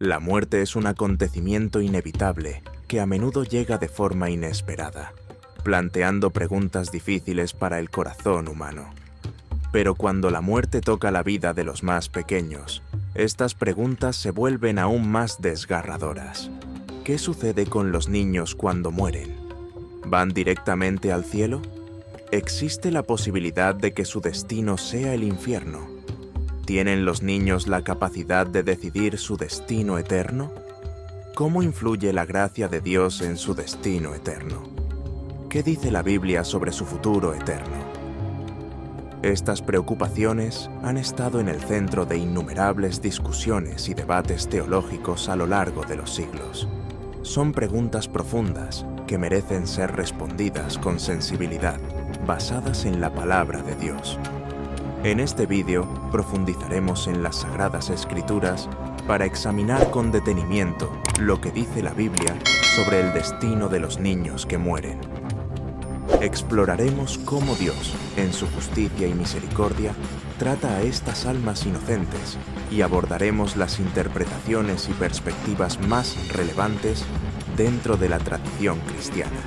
La muerte es un acontecimiento inevitable que a menudo llega de forma inesperada, planteando preguntas difíciles para el corazón humano. Pero cuando la muerte toca la vida de los más pequeños, estas preguntas se vuelven aún más desgarradoras. ¿Qué sucede con los niños cuando mueren? ¿Van directamente al cielo? ¿Existe la posibilidad de que su destino sea el infierno? ¿Tienen los niños la capacidad de decidir su destino eterno? ¿Cómo influye la gracia de Dios en su destino eterno? ¿Qué dice la Biblia sobre su futuro eterno? Estas preocupaciones han estado en el centro de innumerables discusiones y debates teológicos a lo largo de los siglos. Son preguntas profundas que merecen ser respondidas con sensibilidad, basadas en la palabra de Dios. En este vídeo profundizaremos en las Sagradas Escrituras para examinar con detenimiento lo que dice la Biblia sobre el destino de los niños que mueren. Exploraremos cómo Dios, en su justicia y misericordia, trata a estas almas inocentes y abordaremos las interpretaciones y perspectivas más relevantes dentro de la tradición cristiana.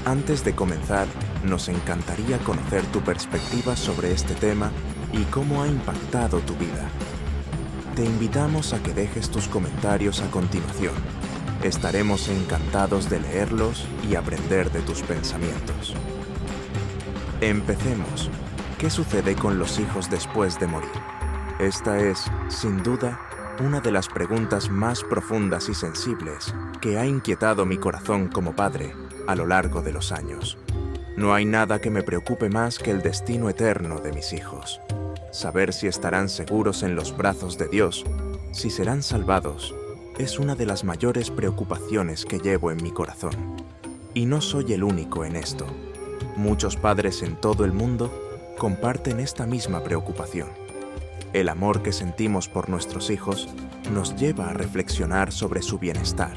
Antes de comenzar, nos encantaría conocer tu perspectiva sobre este tema y cómo ha impactado tu vida. Te invitamos a que dejes tus comentarios a continuación. Estaremos encantados de leerlos y aprender de tus pensamientos. Empecemos. ¿Qué sucede con los hijos después de morir? Esta es, sin duda, una de las preguntas más profundas y sensibles que ha inquietado mi corazón como padre a lo largo de los años. No hay nada que me preocupe más que el destino eterno de mis hijos. Saber si estarán seguros en los brazos de Dios, si serán salvados, es una de las mayores preocupaciones que llevo en mi corazón. Y no soy el único en esto. Muchos padres en todo el mundo comparten esta misma preocupación. El amor que sentimos por nuestros hijos nos lleva a reflexionar sobre su bienestar,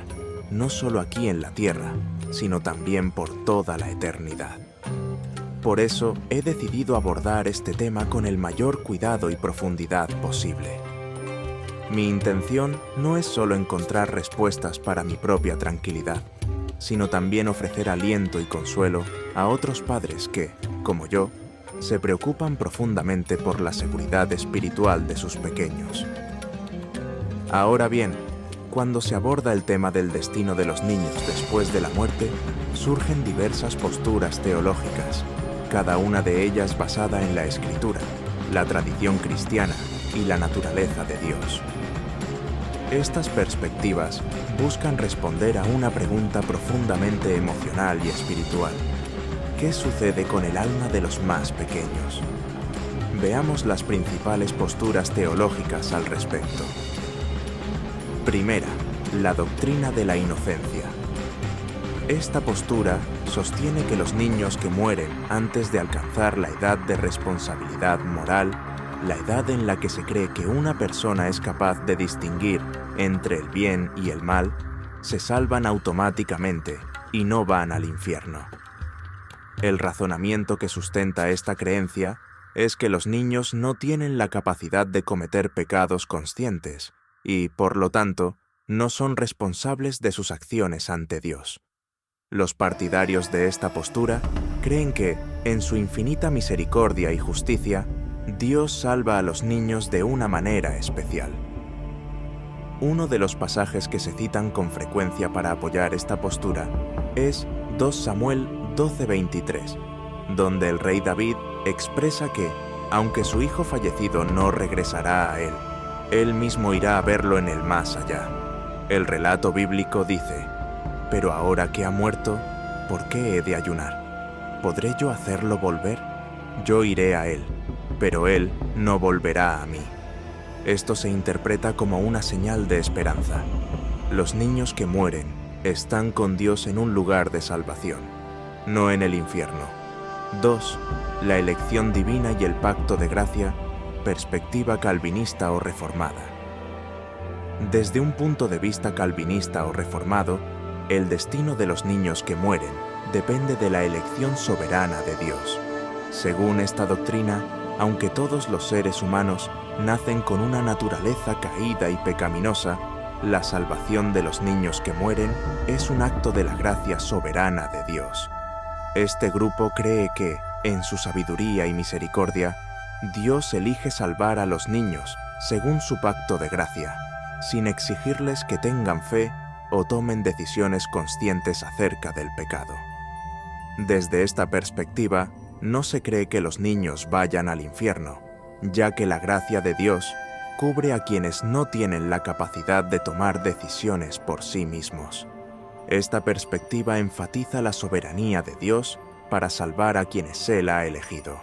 no solo aquí en la tierra, sino también por toda la eternidad. Por eso he decidido abordar este tema con el mayor cuidado y profundidad posible. Mi intención no es solo encontrar respuestas para mi propia tranquilidad, sino también ofrecer aliento y consuelo a otros padres que, como yo, se preocupan profundamente por la seguridad espiritual de sus pequeños. Ahora bien, cuando se aborda el tema del destino de los niños después de la muerte, surgen diversas posturas teológicas, cada una de ellas basada en la Escritura, la tradición cristiana y la naturaleza de Dios. Estas perspectivas buscan responder a una pregunta profundamente emocional y espiritual. ¿Qué sucede con el alma de los más pequeños? Veamos las principales posturas teológicas al respecto. Primera, la doctrina de la inocencia. Esta postura sostiene que los niños que mueren antes de alcanzar la edad de responsabilidad moral, la edad en la que se cree que una persona es capaz de distinguir entre el bien y el mal, se salvan automáticamente y no van al infierno. El razonamiento que sustenta esta creencia es que los niños no tienen la capacidad de cometer pecados conscientes y, por lo tanto, no son responsables de sus acciones ante Dios. Los partidarios de esta postura creen que, en su infinita misericordia y justicia, Dios salva a los niños de una manera especial. Uno de los pasajes que se citan con frecuencia para apoyar esta postura es 2 Samuel 12:23, donde el rey David expresa que, aunque su hijo fallecido no regresará a él mismo irá a verlo en el más allá. El relato bíblico dice: «Pero ahora que ha muerto, ¿por qué he de ayunar? ¿Podré yo hacerlo volver? Yo iré a él, pero él no volverá a mí». Esto se interpreta como una señal de esperanza. Los niños que mueren están con Dios en un lugar de salvación, no en el infierno. 2. La elección divina y el pacto de gracia, perspectiva calvinista o reformada. Desde un punto de vista calvinista o reformado, el destino de los niños que mueren depende de la elección soberana de Dios. Según esta doctrina, aunque todos los seres humanos nacen con una naturaleza caída y pecaminosa, la salvación de los niños que mueren es un acto de la gracia soberana de Dios. Este grupo cree que, en su sabiduría y misericordia, Dios elige salvar a los niños según su pacto de gracia, sin exigirles que tengan fe o tomen decisiones conscientes acerca del pecado. Desde esta perspectiva, no se cree que los niños vayan al infierno, ya que la gracia de Dios cubre a quienes no tienen la capacidad de tomar decisiones por sí mismos. Esta perspectiva enfatiza la soberanía de Dios para salvar a quienes Él ha elegido,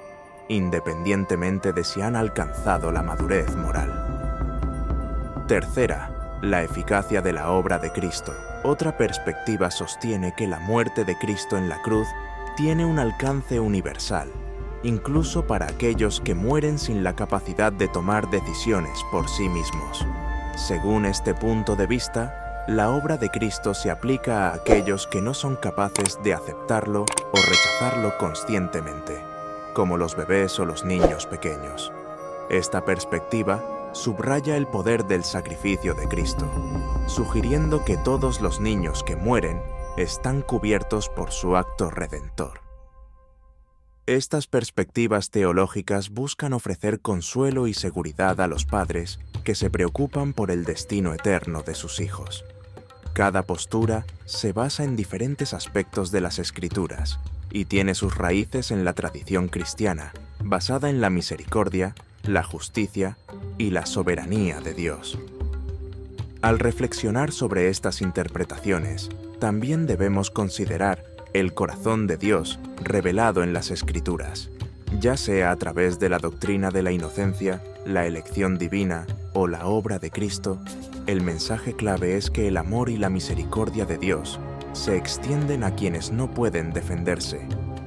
independientemente de si han alcanzado la madurez moral. Tercera, la eficacia de la obra de Cristo. Otra perspectiva sostiene que la muerte de Cristo en la cruz tiene un alcance universal, incluso para aquellos que mueren sin la capacidad de tomar decisiones por sí mismos. Según este punto de vista, la obra de Cristo se aplica a aquellos que no son capaces de aceptarlo o rechazarlo conscientemente, como los bebés o los niños pequeños. Esta perspectiva subraya el poder del sacrificio de Cristo, sugiriendo que todos los niños que mueren están cubiertos por su acto redentor. Estas perspectivas teológicas buscan ofrecer consuelo y seguridad a los padres que se preocupan por el destino eterno de sus hijos. Cada postura se basa en diferentes aspectos de las Escrituras y tiene sus raíces en la tradición cristiana, basada en la misericordia, la justicia y la soberanía de Dios. Al reflexionar sobre estas interpretaciones, también debemos considerar el corazón de Dios revelado en las Escrituras, ya sea a través de la doctrina de la inocencia, la elección divina o la obra de Cristo. El mensaje clave es que el amor y la misericordia de Dios se extienden a quienes no pueden defenderse,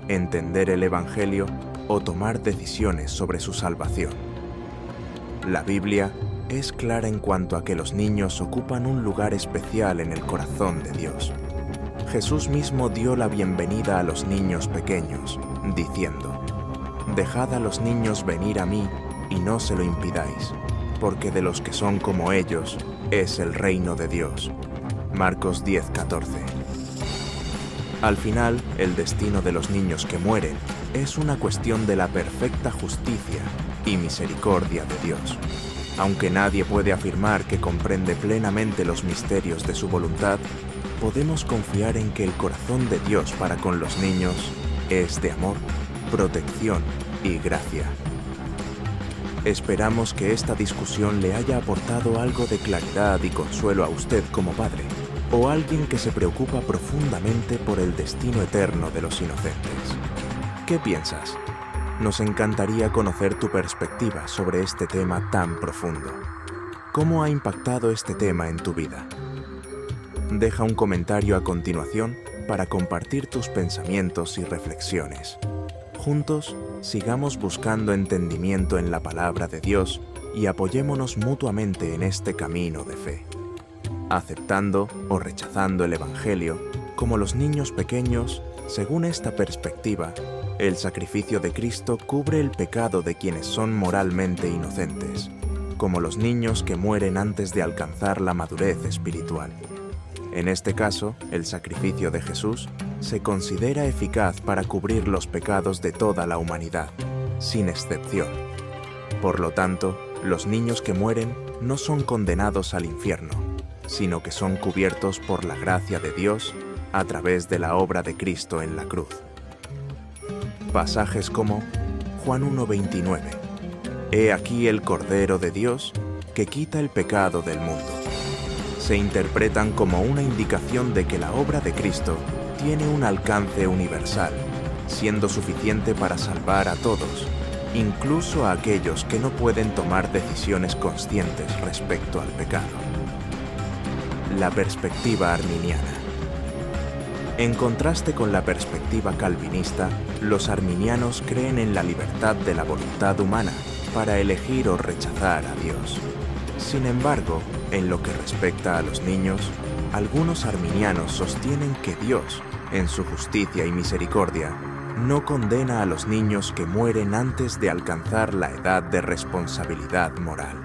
entender el Evangelio o tomar decisiones sobre su salvación. La Biblia es clara en cuanto a que los niños ocupan un lugar especial en el corazón de Dios. Jesús mismo dio la bienvenida a los niños pequeños, diciendo: «Dejad a los niños venir a mí y no se lo impidáis, porque de los que son como ellos es el reino de Dios». Marcos 10:14. Al final, el destino de los niños que mueren es una cuestión de la perfecta justicia y misericordia de Dios. Aunque nadie puede afirmar que comprende plenamente los misterios de su voluntad, podemos confiar en que el corazón de Dios para con los niños es de amor, protección y gracia. Esperamos que esta discusión le haya aportado algo de claridad y consuelo a usted como padre, o alguien que se preocupa profundamente por el destino eterno de los inocentes. ¿Qué piensas? Nos encantaría conocer tu perspectiva sobre este tema tan profundo. ¿Cómo ha impactado este tema en tu vida? Deja un comentario a continuación para compartir tus pensamientos y reflexiones. Juntos, sigamos buscando entendimiento en la palabra de Dios y apoyémonos mutuamente en este camino de fe. Aceptando o rechazando el Evangelio, como los niños pequeños, según esta perspectiva, el sacrificio de Cristo cubre el pecado de quienes son moralmente inocentes, como los niños que mueren antes de alcanzar la madurez espiritual. En este caso, el sacrificio de Jesús se considera eficaz para cubrir los pecados de toda la humanidad, sin excepción. Por lo tanto, los niños que mueren no son condenados al infierno, sino que son cubiertos por la gracia de Dios a través de la obra de Cristo en la cruz. Pasajes como Juan 1:29. He aquí el Cordero de Dios que quita el pecado del mundo. Se interpretan como una indicación de que la obra de Cristo tiene un alcance universal, siendo suficiente para salvar a todos, incluso a aquellos que no pueden tomar decisiones conscientes respecto al pecado. La perspectiva arminiana. En contraste con la perspectiva calvinista, los arminianos creen en la libertad de la voluntad humana para elegir o rechazar a Dios. Sin embargo, en lo que respecta a los niños, algunos arminianos sostienen que Dios, en su justicia y misericordia, no condena a los niños que mueren antes de alcanzar la edad de responsabilidad moral.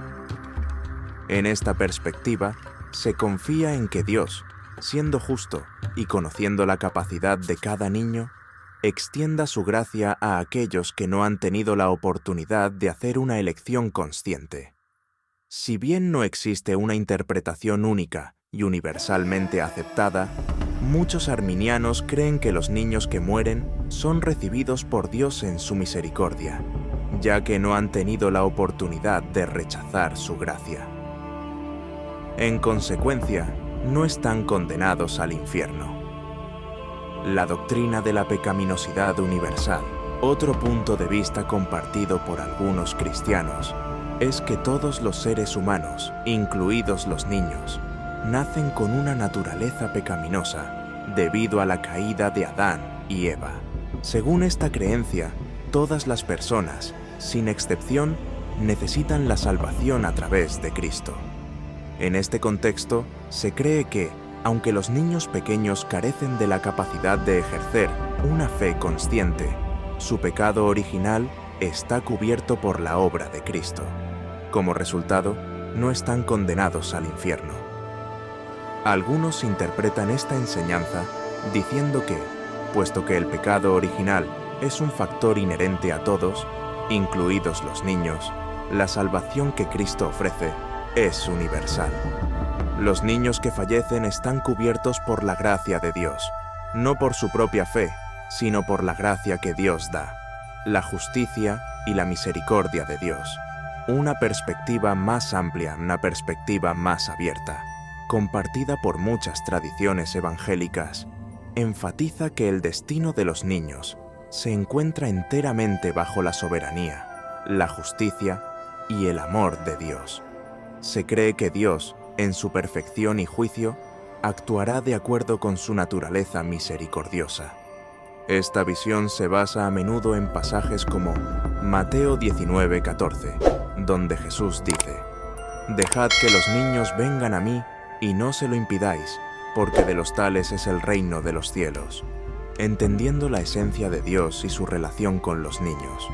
En esta perspectiva, se confía en que Dios, siendo justo y conociendo la capacidad de cada niño, extienda su gracia a aquellos que no han tenido la oportunidad de hacer una elección consciente. Si bien no existe una interpretación única y universalmente aceptada, muchos arminianos creen que los niños que mueren son recibidos por Dios en su misericordia, ya que no han tenido la oportunidad de rechazar su gracia. En consecuencia, no están condenados al infierno. La doctrina de la pecaminosidad universal, otro punto de vista compartido por algunos cristianos, es que todos los seres humanos, incluidos los niños, nacen con una naturaleza pecaminosa debido a la caída de Adán y Eva. Según esta creencia, todas las personas, sin excepción, necesitan la salvación a través de Cristo. En este contexto, se cree que, aunque los niños pequeños carecen de la capacidad de ejercer una fe consciente, su pecado original está cubierto por la obra de Cristo. Como resultado, no están condenados al infierno. Algunos interpretan esta enseñanza diciendo que, puesto que el pecado original es un factor inherente a todos, incluidos los niños, la salvación que Cristo ofrece es universal. Los niños que fallecen están cubiertos por la gracia de Dios, no por su propia fe, sino por la gracia que Dios da, la justicia y la misericordia de Dios. Una perspectiva más amplia, una perspectiva más abierta, compartida por muchas tradiciones evangélicas, enfatiza que el destino de los niños se encuentra enteramente bajo la soberanía, la justicia y el amor de Dios. Se cree que Dios, en su perfección y juicio, actuará de acuerdo con su naturaleza misericordiosa. Esta visión se basa a menudo en pasajes como Mateo 19:14, donde Jesús dice: «Dejad que los niños vengan a mí y no se lo impidáis, porque de los tales es el reino de los cielos», entendiendo la esencia de Dios y su relación con los niños.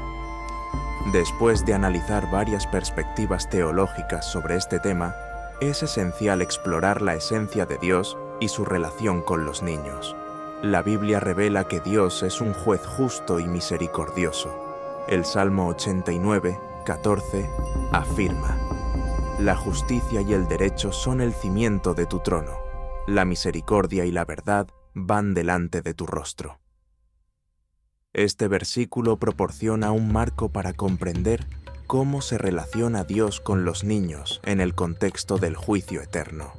Después de analizar varias perspectivas teológicas sobre este tema, es esencial explorar la esencia de Dios y su relación con los niños. La Biblia revela que Dios es un juez justo y misericordioso. El Salmo 89:14 afirma: «La justicia y el derecho son el cimiento de tu trono. La misericordia y la verdad van delante de tu rostro». Este versículo proporciona un marco para comprender cómo se relaciona Dios con los niños en el contexto del juicio eterno.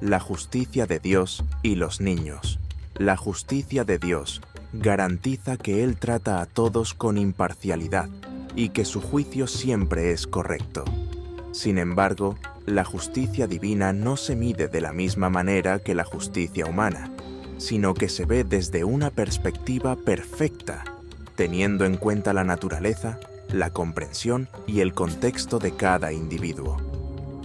La justicia de Dios y los niños. La justicia de Dios garantiza que Él trata a todos con imparcialidad y que su juicio siempre es correcto. Sin embargo, la justicia divina no se mide de la misma manera que la justicia humana, sino que se ve desde una perspectiva perfecta, teniendo en cuenta la naturaleza, la comprensión y el contexto de cada individuo.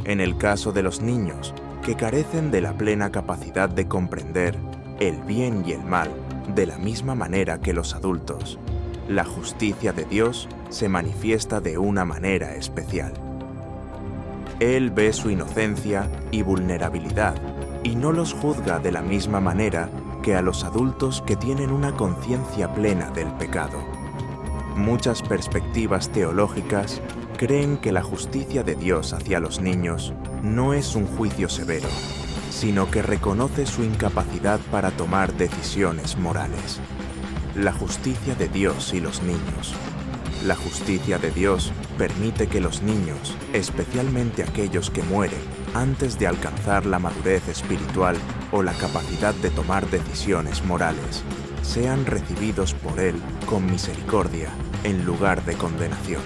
En el caso de los niños, que carecen de la plena capacidad de comprender el bien y el mal de la misma manera que los adultos, la justicia de Dios se manifiesta de una manera especial. Él ve su inocencia y vulnerabilidad y no los juzga de la misma manera que a los adultos que tienen una conciencia plena del pecado. Muchas perspectivas teológicas creen que la justicia de Dios hacia los niños no es un juicio severo, sino que reconoce su incapacidad para tomar decisiones morales. La justicia de Dios y los niños. La justicia de Dios permite que los niños, especialmente aquellos que mueren antes de alcanzar la madurez espiritual o la capacidad de tomar decisiones morales, sean recibidos por Él con misericordia en lugar de condenación.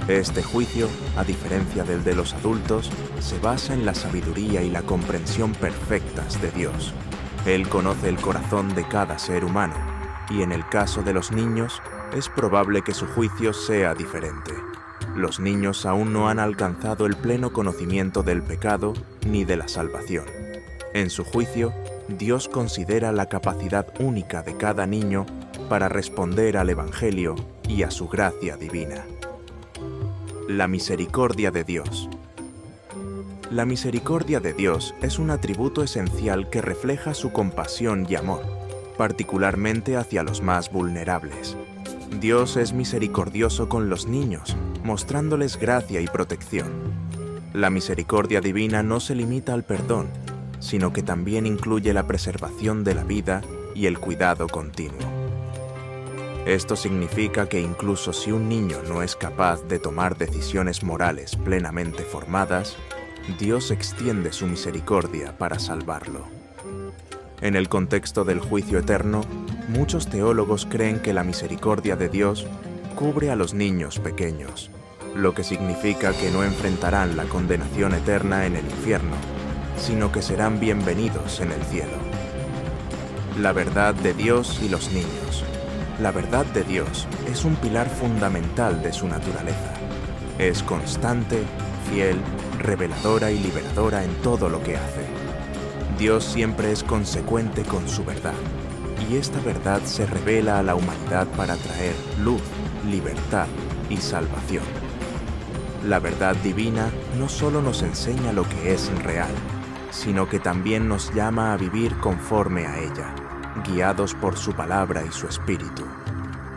Este juicio, a diferencia del de los adultos, se basa en la sabiduría y la comprensión perfectas de Dios. Él conoce el corazón de cada ser humano, y en el caso de los niños, es probable que su juicio sea diferente. Los niños aún no han alcanzado el pleno conocimiento del pecado ni de la salvación. En su juicio, Dios considera la capacidad única de cada niño para responder al Evangelio y a su gracia divina. La misericordia de Dios. La misericordia de Dios es un atributo esencial que refleja su compasión y amor, particularmente hacia los más vulnerables. Dios es misericordioso con los niños, mostrándoles gracia y protección. La misericordia divina no se limita al perdón, sino que también incluye la preservación de la vida y el cuidado continuo. Esto significa que incluso si un niño no es capaz de tomar decisiones morales plenamente formadas, Dios extiende su misericordia para salvarlo. En el contexto del juicio eterno, muchos teólogos creen que la misericordia de Dios cubre a los niños pequeños, lo que significa que no enfrentarán la condenación eterna en el infierno, sino que serán bienvenidos en el cielo. La verdad de Dios y los niños. La verdad de Dios es un pilar fundamental de su naturaleza. Es constante, fiel, reveladora y liberadora en todo lo que hace. Dios siempre es consecuente con su verdad, y esta verdad se revela a la humanidad para traer luz, libertad y salvación. La verdad divina no solo nos enseña lo que es real, sino que también nos llama a vivir conforme a ella, guiados por su palabra y su espíritu.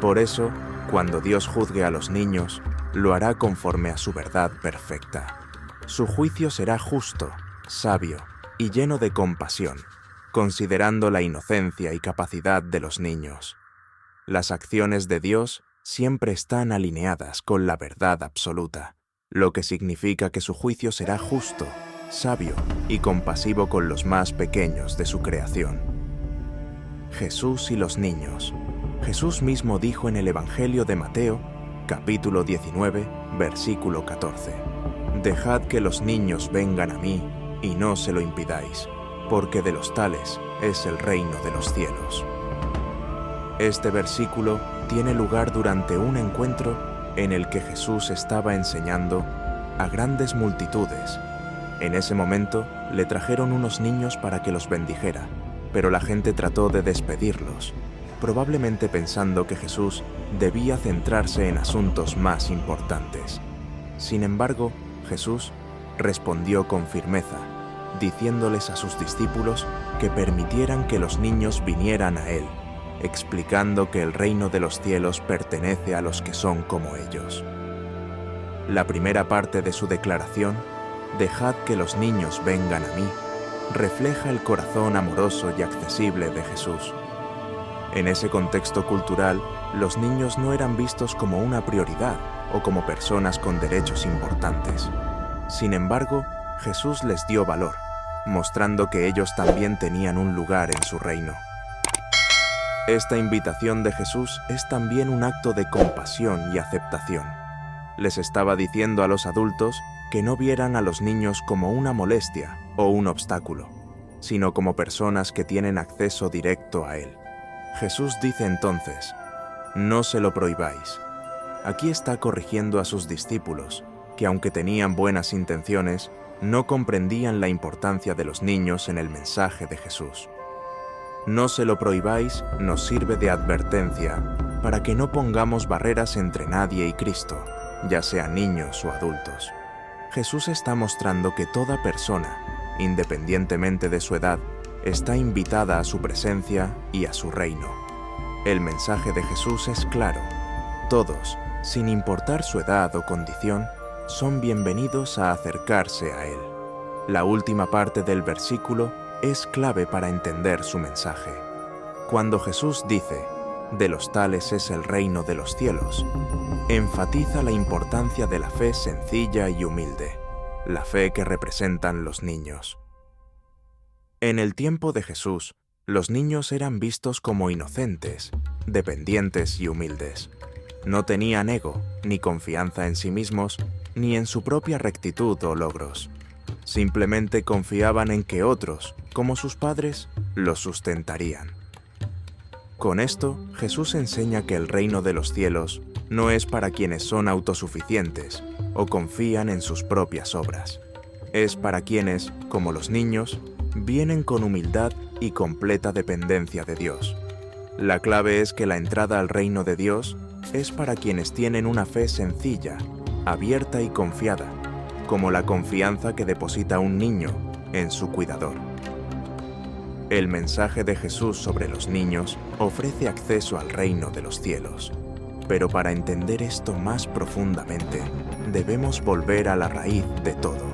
Por eso, cuando Dios juzgue a los niños, lo hará conforme a su verdad perfecta. Su juicio será justo, sabio y lleno de compasión, considerando la inocencia y capacidad de los niños. Las acciones de Dios siempre están alineadas con la verdad absoluta, lo que significa que su juicio será justo, sabio y compasivo con los más pequeños de su creación. Jesús y los niños. Jesús mismo dijo en el Evangelio de Mateo, capítulo 19, versículo 14: «Dejad que los niños vengan a mí, y no se lo impidáis, porque de los tales es el reino de los cielos». Este versículo tiene lugar durante un encuentro en el que Jesús estaba enseñando a grandes multitudes. En ese momento le trajeron unos niños para que los bendijera, pero la gente trató de despedirlos, probablemente pensando que Jesús debía centrarse en asuntos más importantes. Sin embargo, Jesús respondió con firmeza, diciéndoles a sus discípulos que permitieran que los niños vinieran a Él, explicando que el reino de los cielos pertenece a los que son como ellos. La primera parte de su declaración, «Dejad que los niños vengan a mí», refleja el corazón amoroso y accesible de Jesús. En ese contexto cultural, los niños no eran vistos como una prioridad o como personas con derechos importantes. Sin embargo, Jesús les dio valor, mostrando que ellos también tenían un lugar en su reino. Esta invitación de Jesús es también un acto de compasión y aceptación. Les estaba diciendo a los adultos que no vieran a los niños como una molestia o un obstáculo, sino como personas que tienen acceso directo a Él. Jesús dice entonces, «No se lo prohibáis». Aquí está corrigiendo a sus discípulos, que aunque tenían buenas intenciones, no comprendían la importancia de los niños en el mensaje de Jesús. «No se lo prohibáis» nos sirve de advertencia para que no pongamos barreras entre nadie y Cristo, ya sean niños o adultos. Jesús está mostrando que toda persona, independientemente de su edad, está invitada a su presencia y a su reino. El mensaje de Jesús es claro. Todos, sin importar su edad o condición, son bienvenidos a acercarse a Él. La última parte del versículo es clave para entender su mensaje. Cuando Jesús dice, «De los tales es el reino de los cielos», enfatiza la importancia de la fe sencilla y humilde, la fe que representan los niños. En el tiempo de Jesús, los niños eran vistos como inocentes, dependientes y humildes. No tenían ego, ni confianza en sí mismos, ni en su propia rectitud o logros. Simplemente confiaban en que otros, como sus padres, los sustentarían. Con esto, Jesús enseña que el reino de los cielos no es para quienes son autosuficientes o confían en sus propias obras. Es para quienes, como los niños, vienen con humildad y completa dependencia de Dios. La clave es que la entrada al reino de Dios es para quienes tienen una fe sencilla, abierta y confiada, como la confianza que deposita un niño en su cuidador. El mensaje de Jesús sobre los niños ofrece acceso al reino de los cielos, pero para entender esto más profundamente, debemos volver a la raíz de todo,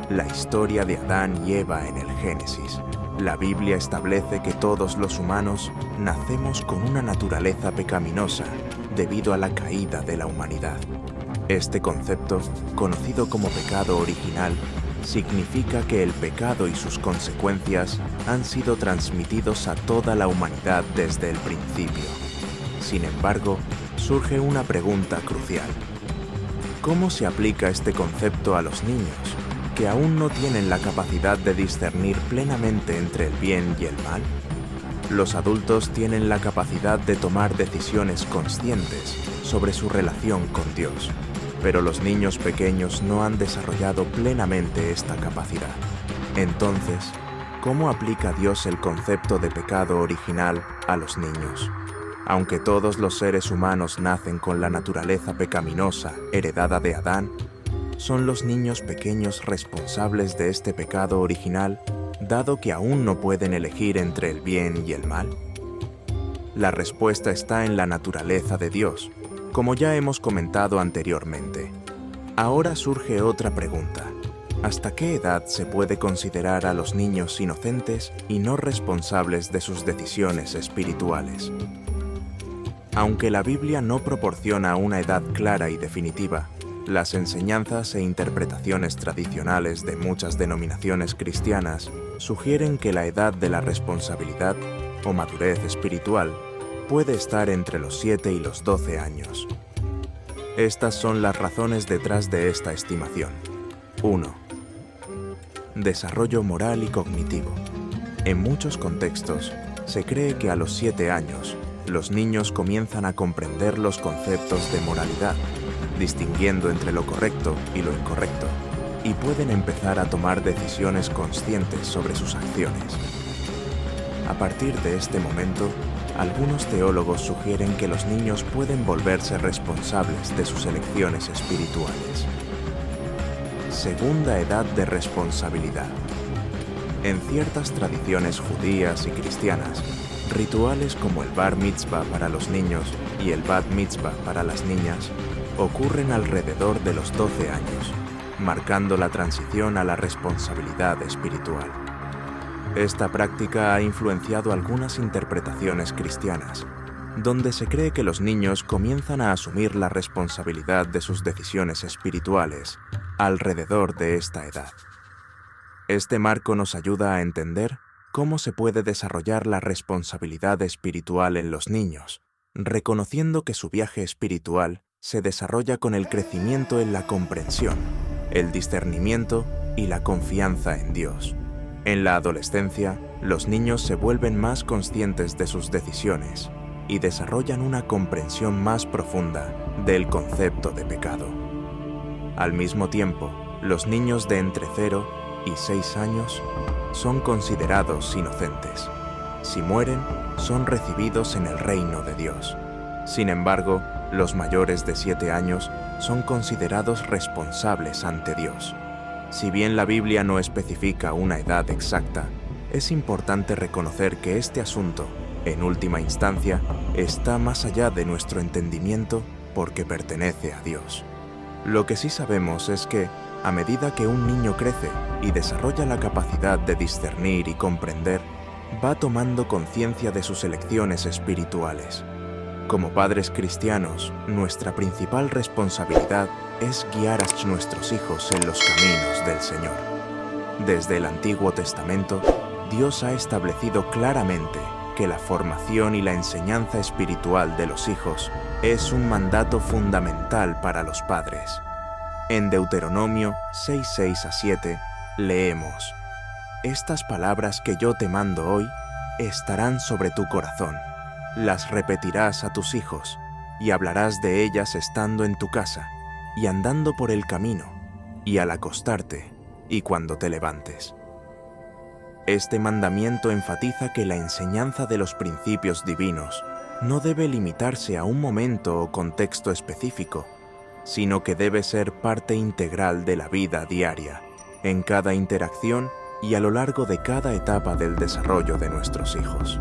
la historia de Adán y Eva en el Génesis. La Biblia establece que todos los humanos nacemos con una naturaleza pecaminosa debido a la caída de la humanidad. Este concepto, conocido como pecado original, significa que el pecado y sus consecuencias han sido transmitidos a toda la humanidad desde el principio. Sin embargo, surge una pregunta crucial. ¿Cómo se aplica este concepto a los niños, que aún no tienen la capacidad de discernir plenamente entre el bien y el mal? Los adultos tienen la capacidad de tomar decisiones conscientes sobre su relación con Dios, pero los niños pequeños no han desarrollado plenamente esta capacidad. Entonces, ¿cómo aplica Dios el concepto de pecado original a los niños? Aunque todos los seres humanos nacen con la naturaleza pecaminosa heredada de Adán, ¿son los niños pequeños responsables de este pecado original, dado que aún no pueden elegir entre el bien y el mal? La respuesta está en la naturaleza de Dios, como ya hemos comentado anteriormente. Ahora surge otra pregunta. ¿Hasta qué edad se puede considerar a los niños inocentes y no responsables de sus decisiones espirituales? Aunque la Biblia no proporciona una edad clara y definitiva, las enseñanzas e interpretaciones tradicionales de muchas denominaciones cristianas sugieren que la edad de la responsabilidad o madurez espiritual puede estar entre los 7 y los 12 años. Estas son las razones detrás de esta estimación. 1. Desarrollo moral y cognitivo. En muchos contextos, se cree que a los 7 años, los niños comienzan a comprender los conceptos de moralidad, distinguiendo entre lo correcto y lo incorrecto, y pueden empezar a tomar decisiones conscientes sobre sus acciones. A partir de este momento, algunos teólogos sugieren que los niños pueden volverse responsables de sus elecciones espirituales. Segunda edad de responsabilidad. En ciertas tradiciones judías y cristianas, rituales como el bar mitzvah para los niños y el bat mitzvah para las niñas ocurren alrededor de los 12 años, marcando la transición a la responsabilidad espiritual. Esta práctica ha influenciado algunas interpretaciones cristianas, donde se cree que los niños comienzan a asumir la responsabilidad de sus decisiones espirituales alrededor de esta edad. Este marco nos ayuda a entender cómo se puede desarrollar la responsabilidad espiritual en los niños, reconociendo que su viaje espiritual se desarrolla con el crecimiento en la comprensión, el discernimiento y la confianza en Dios. En la adolescencia, los niños se vuelven más conscientes de sus decisiones y desarrollan una comprensión más profunda del concepto de pecado. Al mismo tiempo, los niños de entre 0 y 6 años son considerados inocentes. Si mueren, son recibidos en el reino de Dios. Sin embargo, los mayores de 7 años son considerados responsables ante Dios. Si bien la Biblia no especifica una edad exacta, es importante reconocer que este asunto, en última instancia, está más allá de nuestro entendimiento porque pertenece a Dios. Lo que sí sabemos es que, a medida que un niño crece y desarrolla la capacidad de discernir y comprender, va tomando conciencia de sus elecciones espirituales. Como padres cristianos, nuestra principal responsabilidad es guiar a nuestros hijos en los caminos del Señor. Desde el Antiguo Testamento, Dios ha establecido claramente que la formación y la enseñanza espiritual de los hijos es un mandato fundamental para los padres. En Deuteronomio 6:6-7 leemos: «Estas palabras que yo te mando hoy estarán sobre tu corazón. Las repetirás a tus hijos, y hablarás de ellas estando en tu casa, y andando por el camino, y al acostarte, y cuando te levantes». Este mandamiento enfatiza que la enseñanza de los principios divinos no debe limitarse a un momento o contexto específico, sino que debe ser parte integral de la vida diaria, en cada interacción y a lo largo de cada etapa del desarrollo de nuestros hijos.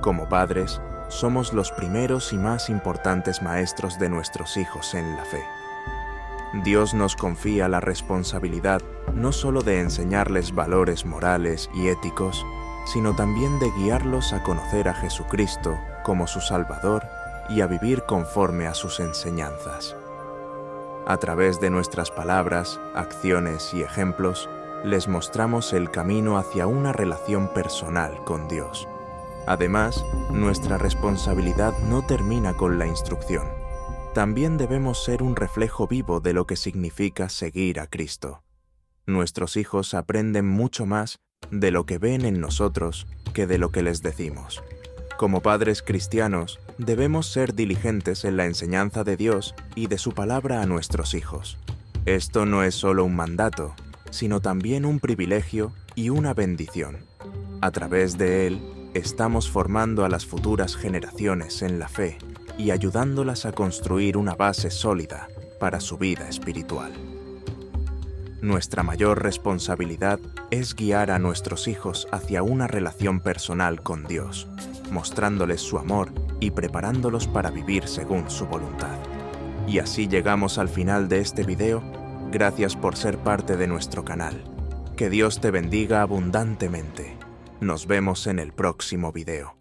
Como padres, somos los primeros y más importantes maestros de nuestros hijos en la fe. Dios nos confía la responsabilidad no solo de enseñarles valores morales y éticos, sino también de guiarlos a conocer a Jesucristo como su Salvador y a vivir conforme a sus enseñanzas. A través de nuestras palabras, acciones y ejemplos, les mostramos el camino hacia una relación personal con Dios. Además, nuestra responsabilidad no termina con la instrucción. También debemos ser un reflejo vivo de lo que significa seguir a Cristo. Nuestros hijos aprenden mucho más de lo que ven en nosotros que de lo que les decimos. Como padres cristianos, debemos ser diligentes en la enseñanza de Dios y de su palabra a nuestros hijos. Esto no es solo un mandato, sino también un privilegio y una bendición. A través de él, estamos formando a las futuras generaciones en la fe y ayudándolas a construir una base sólida para su vida espiritual. Nuestra mayor responsabilidad es guiar a nuestros hijos hacia una relación personal con Dios, mostrándoles su amor y preparándolos para vivir según su voluntad. Y así llegamos al final de este video. Gracias por ser parte de nuestro canal. Que Dios te bendiga abundantemente. Nos vemos en el próximo video.